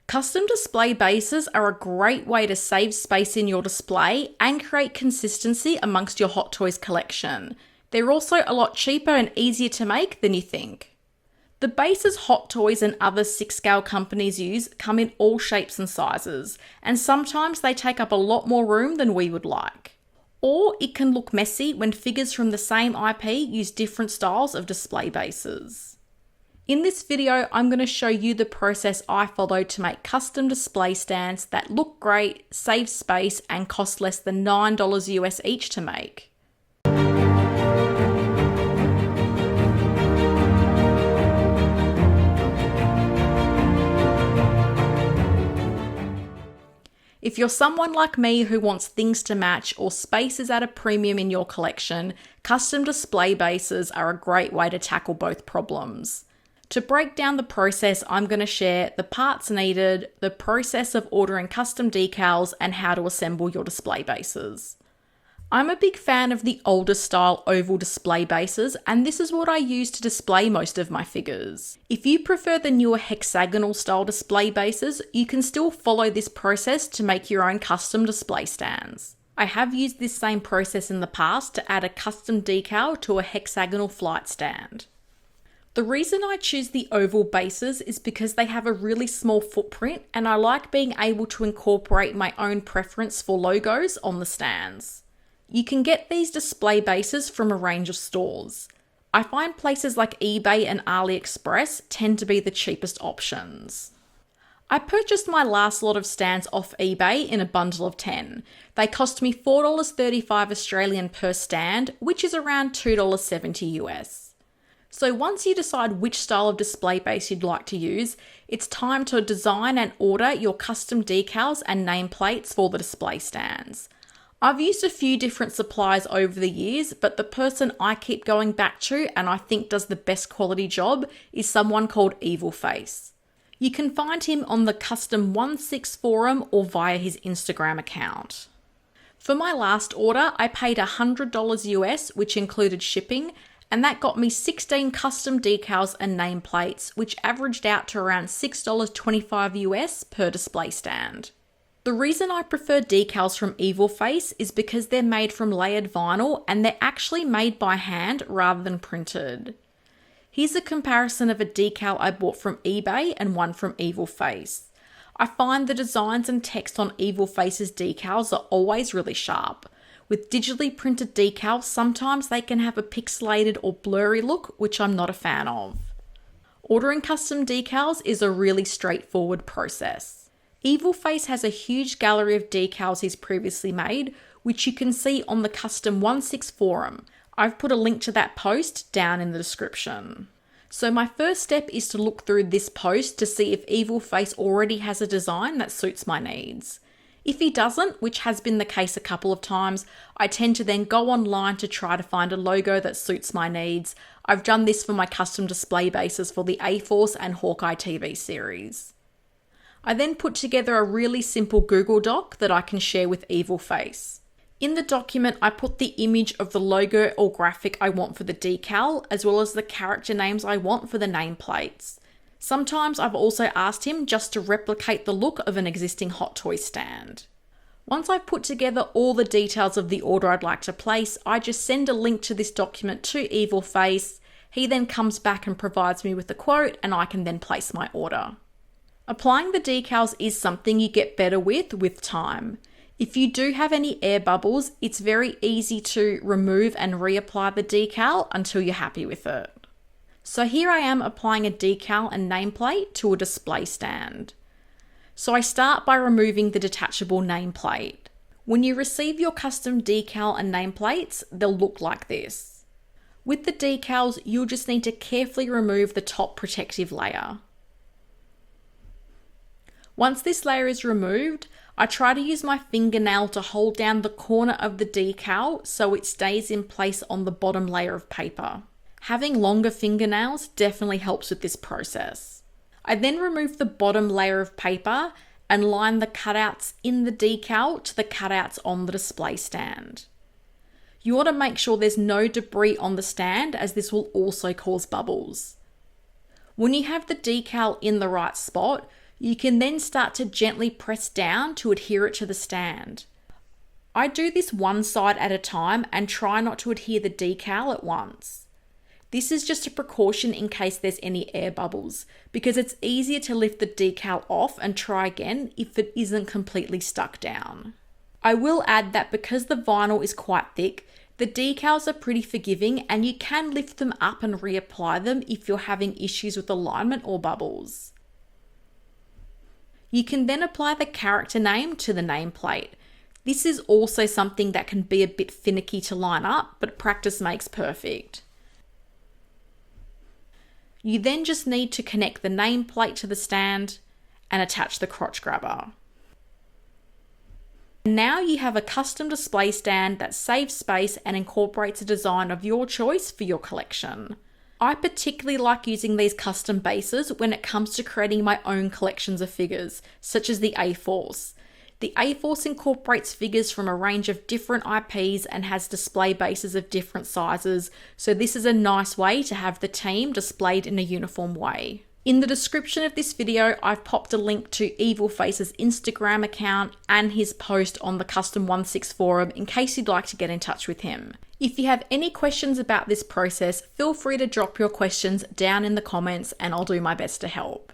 Custom display bases are a great way to save space in your display and create consistency amongst your Hot Toys collection. They're also a lot cheaper and easier to make than you think. The bases Hot Toys and other 6-scale companies use come in all shapes and sizes, and sometimes they take up a lot more room than we would like. Or it can look messy when figures from the same IP use different styles of display bases. In this video, I'm going to show you the process I follow to make custom display stands that look great, save space, and cost less than $9 US each to make. If you're someone like me who wants things to match or space is at a premium in your collection, custom display bases are a great way to tackle both problems. To break down the process, I'm going to share the parts needed, the process of ordering custom decals, and how to assemble your display bases. I'm a big fan of the older style oval display bases, and this is what I use to display most of my figures. If you prefer the newer hexagonal style display bases, you can still follow this process to make your own custom display stands. I have used this same process in the past to add a custom decal to a hexagonal flight stand. The reason I choose the oval bases is because they have a really small footprint and I like being able to incorporate my own preference for logos on the stands. You can get these display bases from a range of stores. I find places like eBay and AliExpress tend to be the cheapest options. I purchased my last lot of stands off eBay in a bundle of 10. They cost me $4.35 Australian per stand, which is around $2.70 US. So once you decide which style of display base you'd like to use, it's time to design and order your custom decals and nameplates for the display stands. I've used a few different suppliers over the years, but the person I keep going back to and I think does the best quality job is someone called Evil Face. You can find him on the Custom 16 forum or via his Instagram account. For my last order, I paid $100 US, which included shipping, and that got me 16 custom decals and nameplates, which averaged out to around $6.25 US per display stand. The reason I prefer decals from Evil Face is because they're made from layered vinyl and they're actually made by hand rather than printed. Here's a comparison of a decal I bought from eBay and one from Evil Face. I find the designs and text on Evil Face's decals are always really sharp. With digitally printed decals, sometimes they can have a pixelated or blurry look, which I'm not a fan of. Ordering custom decals is a really straightforward process. Evil Face has a huge gallery of decals he's previously made, which you can see on the Custom 16 forum. I've put a link to that post down in the description. So my first step is to look through this post to see if Evil Face already has a design that suits my needs. If he doesn't, which has been the case a couple of times, I tend to then go online to try to find a logo that suits my needs. I've done this for my custom display bases for the A-Force and Hawkeye TV series. I then put together a really simple Google Doc that I can share with Evil Face. In the document, I put the image of the logo or graphic I want for the decal, as well as the character names I want for the nameplates. Sometimes I've also asked him just to replicate the look of an existing Hot Toy stand. Once I've put together all the details of the order I'd like to place, I just send a link to this document to Evil Face. He then comes back and provides me with a quote and I can then place my order. Applying the decals is something you get better with time. If you do have any air bubbles, it's very easy to remove and reapply the decal until you're happy with it. So here I am applying a decal and nameplate to a display stand. So I start by removing the detachable nameplate. When you receive your custom decal and nameplates, they'll look like this. With the decals, you'll just need to carefully remove the top protective layer. Once this layer is removed, I try to use my fingernail to hold down the corner of the decal so it stays in place on the bottom layer of paper. Having longer fingernails definitely helps with this process. I then remove the bottom layer of paper and line the cutouts in the decal to the cutouts on the display stand. You want to make sure there's no debris on the stand, as this will also cause bubbles. When you have the decal in the right spot, You can then start to gently press down to adhere it to the stand. I do this one side at a time and try not to adhere the decal at once. This is just a precaution in case there's any air bubbles, because it's easier to lift the decal off and try again if it isn't completely stuck down. I will add that because the vinyl is quite thick, the decals are pretty forgiving and you can lift them up and reapply them if you're having issues with alignment or bubbles. You can then apply the character name to the nameplate. This is also something that can be a bit finicky to line up, but practice makes perfect. You then just need to connect the nameplate to the stand and attach the crotch grabber. Now you have a custom display stand that saves space and incorporates a design of your choice for your collection. I particularly like using these custom bases when it comes to creating my own collections of figures, such as the A-Force. The A-Force incorporates figures from a range of different IPs and has display bases of different sizes, so this is a nice way to have the team displayed in a uniform way. In the description of this video, I've popped a link to Evil Face's Instagram account and his post on the Custom 16 forum in case you'd like to get in touch with him. If you have any questions about this process, feel free to drop your questions down in the comments and I'll do my best to help.